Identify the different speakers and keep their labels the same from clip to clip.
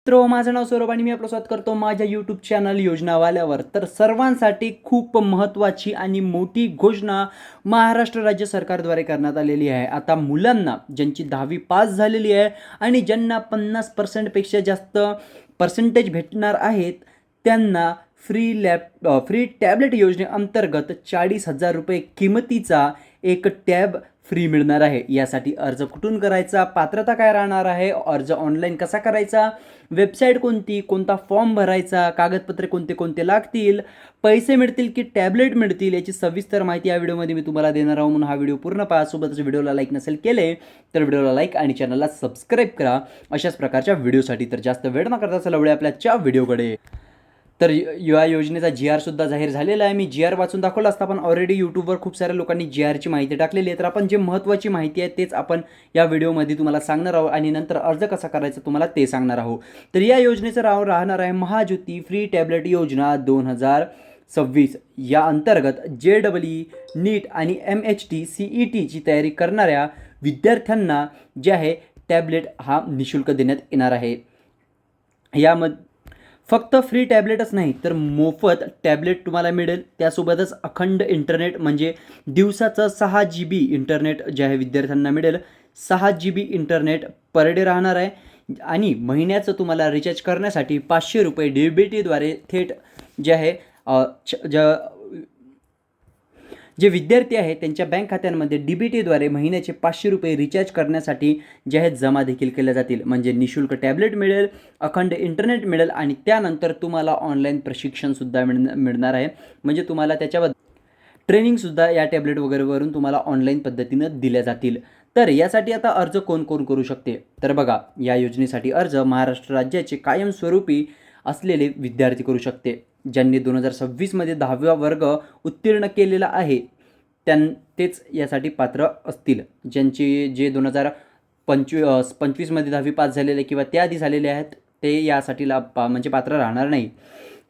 Speaker 1: मित्रो, माझं नाव सौरभ आणि मी आपलं स्वागत करतो माझ्या यूट्यूब चॅनल योजनावाल्यावर. तर सर्वांसाठी खूप महत्त्वाची आणि मोठी घोषणा महाराष्ट्र राज्य सरकारद्वारे करण्यात आलेली आहे. आता मुलांना ज्यांची 10वी पास झालेली आहे आणि ज्यांना 50% जास्त पर्सेंटेज भेटणार आहेत त्यांना फ्री टॅबलेट योजनेअंतर्गत 40,000 रुपये किमतीचा एक टॅब फ्री मिळणार आहे. यासाठी अर्ज कुठून करायचा, पात्रता काय राहणार आहे, अर्ज ऑनलाईन कसा करायचा, वेबसाईट कोणती, कोणता फॉर्म भरायचा, कागदपत्रे कोणते कोणते लागतील, पैसे मिळतील की टॅबलेट मिळतील, याची सविस्तर माहिती या व्हिडिओमध्ये मी तुम्हाला देणार आहोत. म्हणून हा व्हिडिओ पूर्ण पहा. सोबतच व्हिडिओला लाईक नसेल केले तर व्हिडिओला लाईक आणि चॅनलला सबस्क्राईब करा अशाच प्रकारच्या व्हिडिओसाठी. तर जास्त वेळ न करता चला वळूया आपल्या व्हिडिओकडे. तर या योजनेचा GR सुद्धा जाहीर झालेला आहे. मी GR वाचून दाखवला असता, पण ऑलरेडी यूट्यूबवर खूप साऱ्या लोकांनी GRची माहिती टाकलेली आहे. तर आपण जे महत्त्वाची माहिती आहे तेच आपण या व्हिडिओमध्ये तुम्हाला सांगणार आहोत आणि नंतर अर्ज कसा करायचा तुम्हाला ते सांगणार आहोत. तर या योजनेचं नाव राहणार आहे महाज्योती फ्री टॅबलेट योजना 2026. या अंतर्गत JEE, नीट आणि MHT CETची तयारी करणाऱ्या विद्यार्थ्यांना जे आहे टॅबलेट हा निःशुल्क देण्यात येणार आहे. यामध्ये फक्त फ्री टॅबलेटच नाही तर मोफत टॅबलेट तुम्हाला मिळेल. त्यासोबतच अखंड इंटरनेट म्हणजे दिवसाचं 6 GB इंटरनेट जे आहे विद्यार्थ्यांना मिळेल. 6 GB इंटरनेट पर डे राहणार आहे आणि महिन्याचं तुम्हाला रिचार्ज करण्यासाठी 500 रुपये DBTद्वारे थेट जे आहे जे विद्यार्थी आहेत त्यांच्या बँक खात्यांमध्ये DBTद्वारे महिन्याचे 500 रुपये रिचार्ज करण्यासाठी जे आहेत जमा देखील केले जातील. म्हणजे निःशुल्क टॅबलेट मिळेल, अखंड इंटरनेट मिळेल आणि त्यानंतर तुम्हाला ऑनलाईन प्रशिक्षणसुद्धा मिळणार आहे. म्हणजे तुम्हाला त्याच्याबद्दल ट्रेनिंगसुद्धा या टॅबलेट वगैरेवरून तुम्हाला ऑनलाईन पद्धतीनं दिल्या जातील. तर यासाठी आता अर्ज कोण कोण करू शकते, तर बघा, या योजनेसाठी अर्ज महाराष्ट्र राज्याचे कायमस्वरूपी असलेले विद्यार्थी करू शकते. ज्यांनी 2026मध्ये 10वा वर्ग उत्तीर्ण केलेला आहे तेच यासाठी पात्र असतील. जे 2025मध्ये 10वी पास झालेले किंवा त्याआधी झालेले आहेत ते यासाठी म्हणजे पात्र राहणार नाही.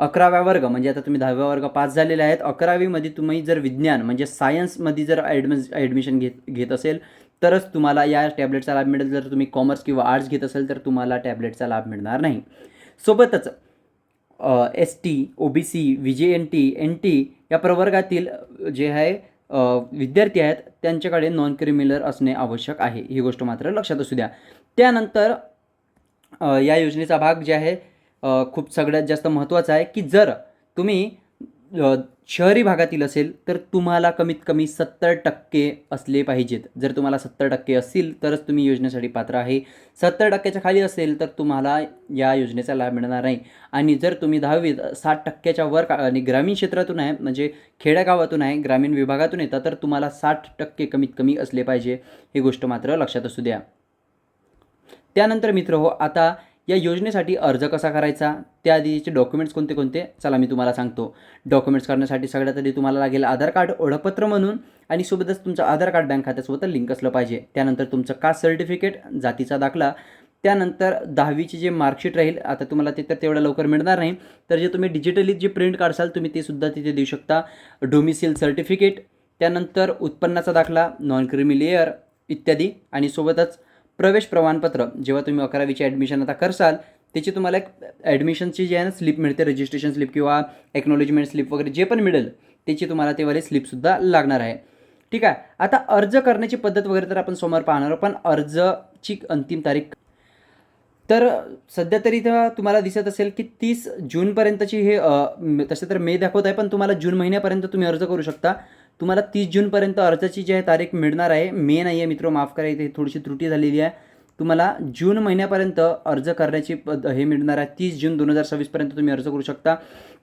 Speaker 1: 11वा वर्ग म्हणजे आता तुम्ही 10वा वर्ग पास झालेले आहेत, 11वीमध्ये तुम्ही जर विज्ञान म्हणजे सायन्समध्ये जर ॲडमिशन घेत असेल तरच तुम्हाला या टॅबलेटचा लाभ मिळेल. जर तुम्ही कॉमर्स किंवा आर्ट्स घेत असेल तर तुम्हाला टॅबलेटचा लाभ मिळणार नाही. सोबतच ST, OBC, VJNT, NT या प्रवर्गातील जे आहे विद्यार्थी आहेत त्यांच्याकडे नॉन क्रिमिनल असणे आवश्यक आहे. ही गोष्ट मात्र लक्षात असू द्या. त्यानंतर या योजनेचा भाग जे आहे खूप सगळ्यात जास्त महत्त्वाचा आहे की जर तुम्ही शहरी भागातील असेल तर तुम्हाला कमीत कमी 70% असले पाहिजेत. जर तुम्हाला 70% असतील तरच तुम्ही योजनेसाठी पात्र आहे. 70%च्या खाली असेल तर तुम्हाला या योजनेचा लाभ मिळणार नाही. आणि जर तुम्ही 10वीत 60%च्या वर आणि ग्रामीण क्षेत्रातून आहे म्हणजे खेड्यागावातून आहे, ग्रामीण विभागातून येतात तर तुम्हाला 60% कमीत कमी असले पाहिजे. ही गोष्ट मात्र लक्षात असू द्या. त्यानंतर मित्र आता या योजनेसाठी अर्ज कसा करायचा, त्याआधीचे डॉक्युमेंट्स कोणते कोणते चला मी तुम्हाला सांगतो. डॉक्युमेंट्स करण्यासाठी सगळ्यात आधी तुम्हाला लागेल आधार कार्ड ओळखपत्र म्हणून आणि सोबतच तुमचं आधार कार्ड बँक खात्यासोबत लिंक असलं पाहिजे. त्यानंतर तुमचं कास्ट सर्टिफिकेट, जातीचा दाखला, त्यानंतर 10वीची जे मार्कशीट राहील. आता तुम्हाला ते तर तेवढं लवकर मिळणार नाही तर जे तुम्ही डिजिटली जे प्रिंट काढसाल तुम्ही ते सुद्धा तिथे देऊ शकता. डोमिसिल सर्टिफिकेट, त्यानंतर उत्पन्नाचा दाखला, नॉन क्रिमी लेअर इत्यादी आणि सोबतच प्रवेश प्रमाणपत्र. जेव्हा तुम्ही 11वीची ॲडमिशन आता करसाल त्याची तुम्हाला एक ॲडमिशनची जी आहे ना स्लिप मिळते, रजिस्ट्रेशन स्लिप किंवा एक्नॉलेजमेंट स्लिप वगैरे जे पण मिळेल त्याची तुम्हाला तेवाली स्लिपसुद्धा लागणार आहे. ठीक आहे. आता अर्ज करण्याची पद्धत वगैरे तर आपण समोर पाहणार आहोत, पण अर्जाची अंतिम तारीख तर सध्या तरी इथं तुम्हाला दिसत असेल की 30 जूनपर्यंतची हे तसे तर मे दाखवत आहे पण तुम्हाला जून महिन्यापर्यंत तुम्ही अर्ज करू शकता. तुम्हाला 30 जूनपर्यंत अर्जाची जी आहे तारीख मिळणार आहे. मे नाही आहे मित्र, माफ करा, इथे थोडीशी त्रुटी झालेली आहे. तुम्हाला जून महिन्यापर्यंत अर्ज करण्याची हे मिळणार आहे. 30 जून 2026पर्यंत तुम्ही अर्ज करू शकता.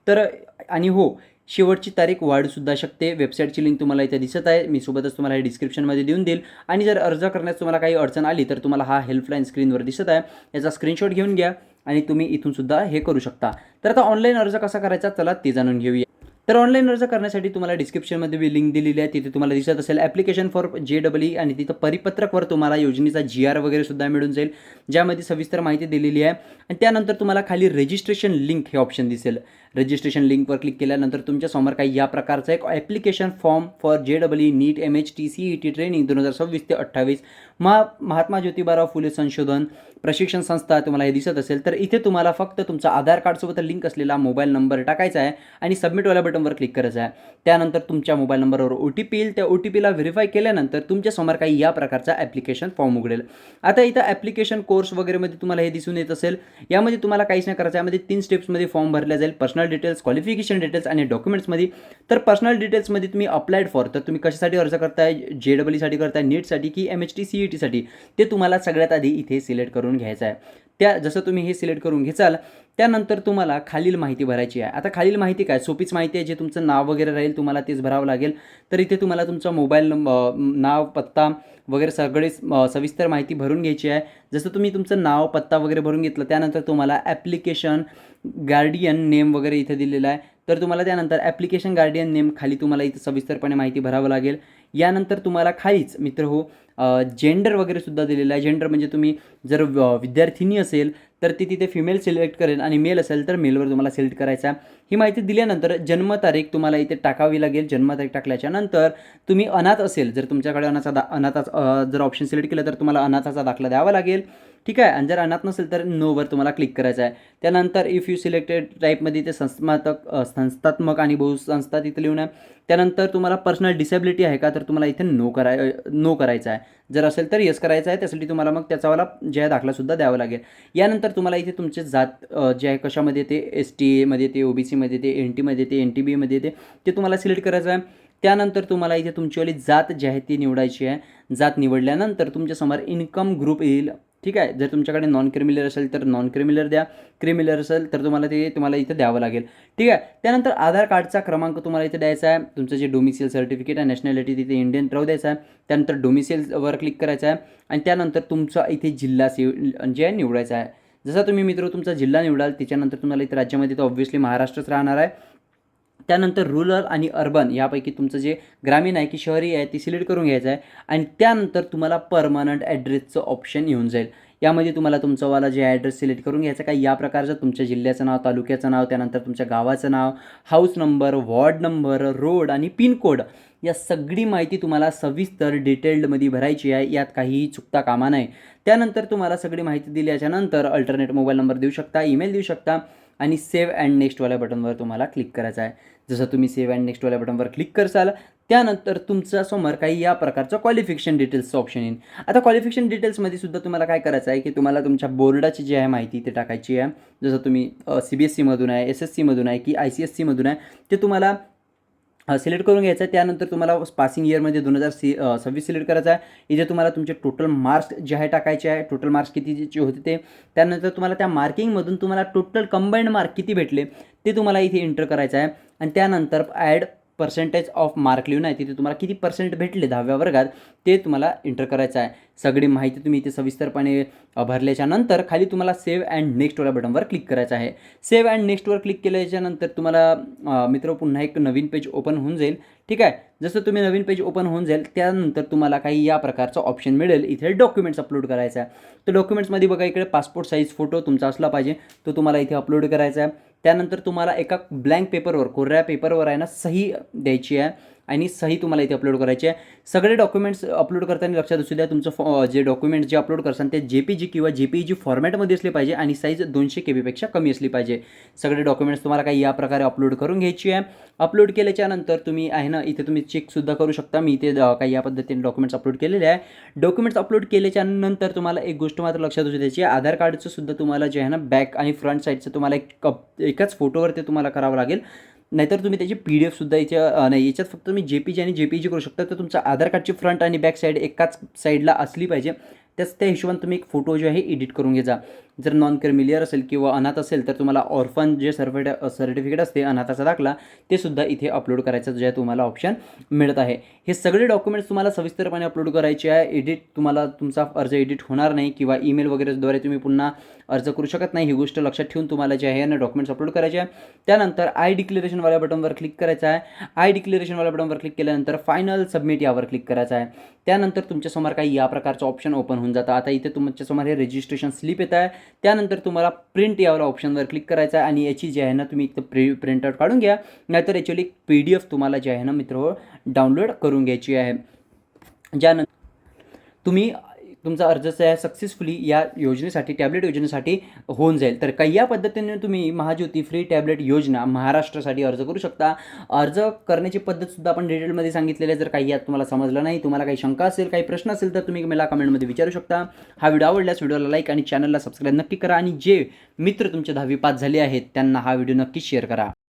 Speaker 1: तर आणि हो, शेवटची तारीख वाढूसुद्धा शकते. वेबसाईटची लिंक तुम्हाला इथे दिसत आहे, मी सोबतच तुम्हाला हे डिस्क्रिप्शनमध्ये देऊन देईल. आणि जर अर्ज करण्यास तुम्हाला काही अडचण आली तर तुम्हाला हा हेल्पलाईन स्क्रीनवर दिसत आहे, याचा स्क्रीनशॉट घेऊन घ्या आणि तुम्ही इथूनसुद्धा हे करू शकता. तर आता ऑनलाईन अर्ज कसा करायचा चला ते जाणून घेऊया. तर ऑनलाईन अर्ज करण्यासाठी तुम्हाला डिस्क्रिप्शनमध्ये लिंक दिलेली आहे, तिथे तुम्हाला दिसत असेल ॲप्लिकेशन फॉर JEE आणि तिथं परिपत्रकवर तुम्हाला योजनेचा GR वगैरे सुद्धा मिळून जाईल ज्यामध्ये सविस्तर माहिती दिलेली आहे. आणि त्यानंतर तुम्हाला खाली रजिस्ट्रेशन लिंक हे ऑप्शन दिसेल. रजिस्ट्रेशन लिंकवर क्लिक केल्यानंतर तुमच्यासमोर काही या प्रकारचा एक application form for JEE NEET MHT CET training 2026 ते 28 महात्मा ज्योतिबाराव फुले संशोधन प्रशिक्षण संस्था तुम्हाला हे दिसत असेल तर इथे तुम्हाला फक्त तुमचा आधार कार्डसोबत लिंक असलेला मोबाईल नंबर टाकायचा आहे आणि सबमिटवाल्या बटनवर क्लिक करायचं आहे. त्यानंतर तुमच्या मोबाईल नंबरवर OTP येईल. त्या OTPला व्हेरीफाय केल्यानंतर तुमच्यासमोर काही या प्रकारचा ॲप्लिकेशन फॉर्म उघडेल. आता इथं ॲप्लिकेशन कोर्स वगैरेमध्ये तुम्हाला हे दिसून येत असेल. यामध्ये तुम्हाला काहीच नाही करायचं. यामध्ये 3 स्टेप्समध्ये फॉर्म भरला जाईल. पर्सनल डिटेल्स, क्वालिफिकेशन डिटेल्स आणि डॉक्युमेंट्समध्ये. तर पर्सनल डिटेल्समध्ये तुम्ही अप्लाइड फॉर, तर तुम्ही कशासाठी अर्ज करताय, JEE साठी करताय, नीटसाठी की MHT CET साठी, ते तुम्हाला सगळ्यात आधी इथे सिलेक्ट करून घ्यायचं आहे. जसं तुम्ही हे सिलेक्ट करून घ्याल त्यानंतर तुम्हाला खालील माहिती भरायची आहे. आता खालील माहिती काय, सोपीच माहिती आहे. जे तुमचं नाव वगैरे राहील तुम्हाला तेच भरावं लागेल. तर इथे तुम्हाला तुमचा मोबाईल नाव, पत्ता वगैरे सगळे सविस्तर माहिती भरून घ्यायची आहे. जसं तुम्ही तुमचं नाव, पत्ता वगैरे भरून घेतलं त्यानंतर तुम्हाला ॲप्लिकेशन गार्डियन नेम वगैरे इथे दिलेला आहे. तर तुम्हाला त्यानंतर ॲप्लिकेशन गार्डियन नेम खाली तुम्हाला इथे सविस्तरपणे माहिती भरावं लागेल. यानंतर तुम्हाला खालीच मित्र हो जेंडर वगैरे सुद्धा दिलेलं आहे. जेंडर म्हणजे तुम्ही जर विद्यार्थिनी असेल तर ती तिथे फिमेल सिलेक्ट करेल आणि मेल असेल तर मेलवर तुम्हाला सिलेक्ट करायचा. ही माहिती दिल्यानंतर जन्मतारीख तुम्हाला इथे टाकावी लागेल. जन्मतारीख टाकल्याच्या नंतर तुम्ही अनाथ असेल, जर तुमच्याकडे अनाथाचा जर ऑप्शन सिलेक्ट केलं तर तुम्हाला अनाथाचा दाखला द्यावा लागेल. ठीक आहे. आणि जर अनाथ नसेल तर नोवर तुम्हाला क्लिक करायचं आहे. त्यानंतर इफ यू सिलेक्टेड टाईपमध्ये ते संस्थात्मक आणि बहुसंस्था तिथे लिहून आहे. त्यानंतर तुम्हाला पर्सनल डिसेबिलिटी आहे का, तर तुम्हाला इथे नो करायचं आहे. जर असेल तर येस करायचं आहे. त्यासाठी तुम्हाला मग त्याचावाला जे आहे दाखलासुद्धा द्यावा लागेल. यानंतर तुम्हाला इथे तुमचे जात जे आहे कशामध्ये ते ST मध्ये ते OBC मध्ये ते NT मध्ये ते NTB मध्ये ते तुम्हाला सिलेक्ट करायचं आहे. त्यानंतर तुम्हाला इथे तुमचीवाली जात जी आहे ती निवडायची आहे. जात निवडल्यानंतर तुमच्यासमोर इन्कम ग्रुप येईल. ठीक आहे. जर तुमच्याकडे नॉन क्रिमिलर असेल तर नॉन क्रिमिलर द्या. क्रिमिलर असेल तर तुम्हाला इथे द्यावं लागेल. ठीक आहे. त्यानंतर आधार कार्डचा क्रमांक तुम्हाला इथे द्यायचा आहे. तुमचं जे डोमिसियल सर्टिफिकेट आहे, नॅशनॅलिटी तिथे इंडियन राहू द्यायचा आहे. त्यानंतर डोमिसियलवर क्लिक करायचं आहे आणि त्यानंतर तुमचा इथे जिल्हा जे आहे निवडायचा आहे. जसा तुम्ही मित्र तुमचा जिल्हा निवडाल त्याच्यानंतर तुम्हाला इथे राज्यामध्ये तर ऑब्व्हियसली महाराष्ट्रच राहणार आहे. त्यानंतर रूरल आणि अर्बन यापैकी तुमचं जे ग्रामीण आहे की शहरी आहे ती सिलेक्ट करून घ्यायचं आहे आणि त्यानंतर तुम्हाला परमनंट ॲड्रेसचं ऑप्शन येऊन जाईल. यामध्ये तुम्हाला तुमचंवाला जे ॲड्रेस सिलेक्ट करून घ्यायचं काही या प्रकारचं तुमच्या जिल्ह्याचं नाव, तालुक्याचं नाव, त्यानंतर तुमच्या गावाचं नाव, house number, ward number, road आणि पिनकोड या सगळी माहिती तुम्हाला सविस्तर डिटेल्डमध्ये भरायची आहे. यात काहीही चुकता कामा नये. त्यानंतर तुम्हाला सगळी माहिती दिल्याच्यानंतर अल्टरनेट मोबाईल नंबर देऊ शकता, ईमेल देऊ शकता आणि सेव्ह अँड नेक्स्टवाल्या बटनवर तुम्हाला क्लिक करायचं आहे. जसं तुम्ही सेव्ह अँड नेक्स्टवाल्या बटनवर क्लिक करसाल त्यानंतर तुमच्यासमोर काही या प्रकारचं क्वालिफिकेशन डिटेल्सचं ऑप्शन येईल. आता क्वालिफिकेशन डिटेल्समध्ये सुद्धा तुम्हाला काय करायचं आहे की तुम्हाला तुमच्या बोर्डाची जी आहे माहिती ते टाकायची आहे. जसं तुम्ही CBSE मधून आहे, SSC मधून आहे की ICSC मधून आहे ते तुम्हाला सिलेक्ट करून घ्यायचं आहे. त्यानंतर तुम्हाला पासिंग इयरमध्ये 2026 सिलेक्ट करायचं आहे. इथे तुम्हाला तुमचे टोटल मार्क्स जे आहे टाकायचे आहे. टोटल मार्क्स कितीचे होते ते. त्यानंतर तुम्हाला त्या मार्किंगमधून तुम्हाला टोटल कंबाईंड मार्क किती भेटले ते तुम्हाला इथे एंटर करायचं आहे. आणि त्यानंतर ॲड पर्सेंटेज ऑफ मार्क लिहून आहे तिथे तुम्हाला किती पर्सेंट भेटले 10व्या वर्गात ते तुम्हाला एंटर करायचं आहे. सगळी माहिती तुम्ही इथे सविस्तरपणे भरल्याच्या नंतर खाली तुम्हाला सेव्ह अँड नेक्स्टवाल्या बटनवर क्लिक करायचं आहे. सेव्ह अँड नेक्स्टवर क्लिक केल्याच्यानंतर तुम्हाला मित्र पुन्हा एक नवीन पेज ओपन होऊन जाईल. ठीक आहे. जसं तुम्ही नवीन पेज ओपन होऊन जाईल त्यानंतर तुम्हाला काही या प्रकारचं ऑप्शन मिळेल. इथे डॉक्युमेंट्स अपलोड करायचा आहे. तर डॉक्युमेंट्समध्ये बघा इकडे पासपोर्ट साईज फोटो तुमचा असला पाहिजे तो तुम्हाला इथे अपलोड करायचा आहे. त्यानंतर तुम्हाला एका ब्लँक पेपरवर, कोऱ्या पेपरवर आहे ना सही द्यायची आहे आणि सही तुम्हाला इथे अपलोड करायची आहे. सगळे डॉक्युमेंट्स अपलोड करताना लक्षात असू द्या तुमचं जे डॉक्युमेंट्स जे अपलोड करसान ते JPG किंवा JPEG फॉर्मॅटमध्ये असले पाहिजे आणि साईज 200 KB पेक्षा कमी असली पाहिजे. सगळे डॉक्युमेंट्स तुम्हाला काही या प्रकारे अपलोड करून घ्यायची आहे. अपलोड केल्याच्यानंतर तुम्ही आहे ना इथे तुम्ही चेकसुद्धा करू शकता. मी इथे काही या पद्धतीने डॉक्युमेंट्स अपलोड केलेले आहे. डॉक्युमेंट्स अपलोड केल्याच्यानंतर तुम्हाला एक गोष्ट मात्र लक्षात असू द्यायची आहे. आधार कार्डचं सुद्धा तुम्हाला जे आहे ना बॅक आणि फ्रंट साईडचं तुम्हाला एकाच फोटोवर ते तुम्हाला करावं लागेल. नाहीतर तुम्ही त्याची PDF सुद्धा नाही याच्यात फक्त तुम्ही JPG आणि JPEG करू शकता. तर तुमचं आधार कार्डची फ्रंट आणि बॅक साईड एकाच साईडला असली पाहिजे. त्या हिशोबाने तुम्ही एक फोटो जो आहे एडिट करून घ्यायचा. जर नॉन क्रिमिलियर असेल किंवा अनाथ असेल तर तुम्हाला ऑर्फन जे सर्टिफिकेट असते अनाथाचा दाखला ते सुद्धा इथे अपलोड करायचं जे तुम्हाला ऑप्शन मिळत आहे. हे सगळे डॉक्युमेंट्स तुम्हाला सविस्तरपणे अपलोड करायचे आहे. तुम्हाला तुमचा अर्ज एडिट होणार नाही किंवा ईमेल वगैरेद्वारे तुम्ही पुन्हा अर्ज करू शकत नाही. ही गोष्ट लक्षात ठेवून तुम्हाला जे आहे ना डॉक्युमेंट्स अपलोड करायचे आहे. त्यानंतर डिक्लेरेशनवाल्या बटनवर क्लिक करायचं आहे. डिक्लेरेशनवाल्या बटनवर क्लिक केल्यानंतर फायनल सबमिट यावर क्लिक करायचं आहे. त्यानंतर तुमच्यासमोर काही या प्रकारचं ऑप्शन ओपन होऊन जातं. आता इथे तुमच्यासमोर हे रजिस्ट्रेशन स्लिप येत आहे. त्यानंतर तुम्हाला प्रिंट यावर ऑप्शनवर क्लिक करायचं आहे आणि याची जी आहे ना तुम्ही एक तर प्रिंटआउट काढून घ्या, नाहीतर ॲक्च्युअली PDF तुम्हाला जे आहे ना मित्र डाउनलोड करून घ्यायची आहे. ज्यानंतर तुम्ही तुमचा अर्ज जो आहे सक्सेसफुली या योजनेसाठी, टॅबलेट योजनेसाठी होऊन जाईल. तर काही या पद्धतीने तुम्ही महाज्योती फ्री टॅबलेट योजना महाराष्ट्रासाठी अर्ज करू शकता. अर्ज करण्याची पद्धतसुद्धा आपण डिटेलमध्ये सांगितलेली आहे. जर काही यात तुम्हाला समजलं नाही, तुम्हाला काही शंका असेल, काही प्रश्न असेल तर तुम्ही मला कमेंटमध्ये विचारू शकता. हा व्हिडिओ आवडल्यास व्हिडिओला लाईक आणि चॅनलला सबस्क्राईब नक्की करा आणि जे मित्र तुमचे 10वी पास झाले आहेत त्यांना हा व्हिडिओ नक्की शेअर करा.